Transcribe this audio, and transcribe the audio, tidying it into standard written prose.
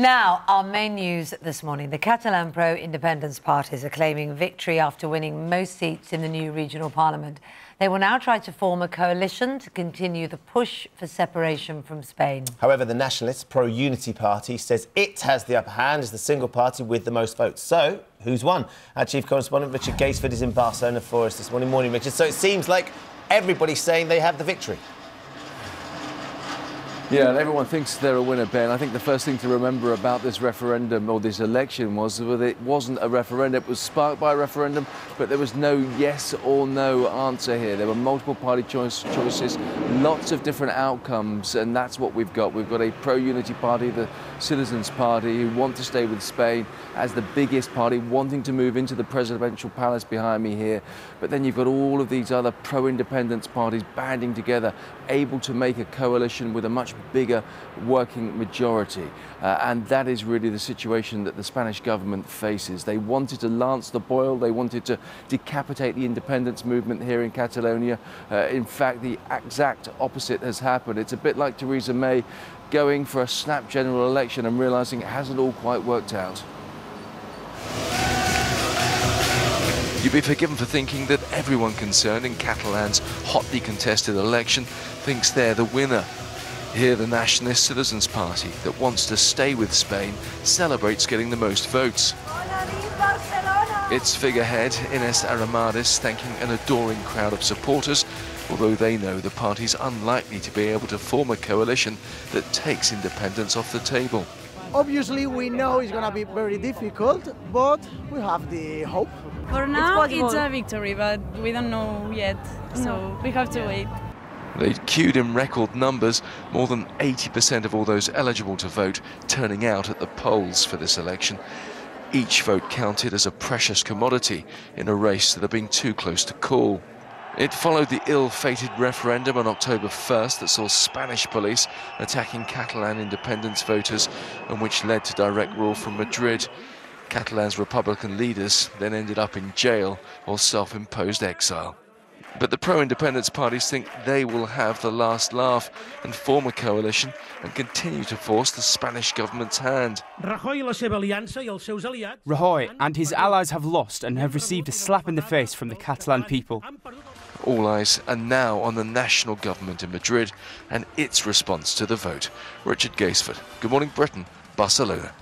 Now, our main news this morning. The Catalan pro-independence parties are claiming victory after winning most seats in the new regional parliament. They will now try to form a coalition to continue the push for separation from Spain. However, the Nationalist Pro-Unity Party says it has the upper hand as the single party with the most votes. So, who's won? Our chief correspondent, Richard Gaisford, is in Barcelona for us this morning. Morning, Richard. So it seems like everybody's saying they have the victory. Yeah, and everyone thinks they're a winner, Ben. I think the first thing to remember about this referendum or this election was that it wasn't a referendum. It was sparked by a referendum, but there was no yes or no answer here. There were multiple party choices, lots of different outcomes, and that's what we've got. We've got a pro-unity party, the Citizens Party, who want to stay with Spain as the biggest party, wanting to move into the presidential palace behind me here. But then you've got all of these other pro-independence parties banding together, able to make a coalition with a much bigger working majority. And that is really the situation that the Spanish government faces. They wanted to lance the boil, they wanted to decapitate the independence movement here in Catalonia. In fact, the exact opposite has happened. It's a bit like Theresa May going for a snap general election and realising it hasn't all quite worked out. You'd be forgiven for thinking that everyone concerned in Catalan's hotly contested election thinks they're the winner. Here, the Nationalist Citizens Party, that wants to stay with Spain, celebrates getting the most votes. Its figurehead, Inés Arrimadas, thanking an adoring crowd of supporters, although they know the party's unlikely to be able to form a coalition that takes independence off the table. Obviously, we know it's going to be very difficult, but we have the hope. For now, it's a victory, but we don't know yet, so we have to wait. They queued in record numbers, more than 80% of all those eligible to vote turning out at the polls for this election. Each vote counted as a precious commodity in a race that had been too close to call. It followed the ill-fated referendum on October 1st that saw Spanish police attacking Catalan independence voters and which led to direct rule from Madrid. Catalan's Republican leaders then ended up in jail or self-imposed exile. But the pro-independence parties think they will have the last laugh and form a coalition and continue to force the Spanish government's hand. Rajoy and his allies have lost and have received a slap in the face from the Catalan people. All eyes are now on the national government in Madrid and its response to the vote. Richard Gaisford, Good Morning Britain, Barcelona.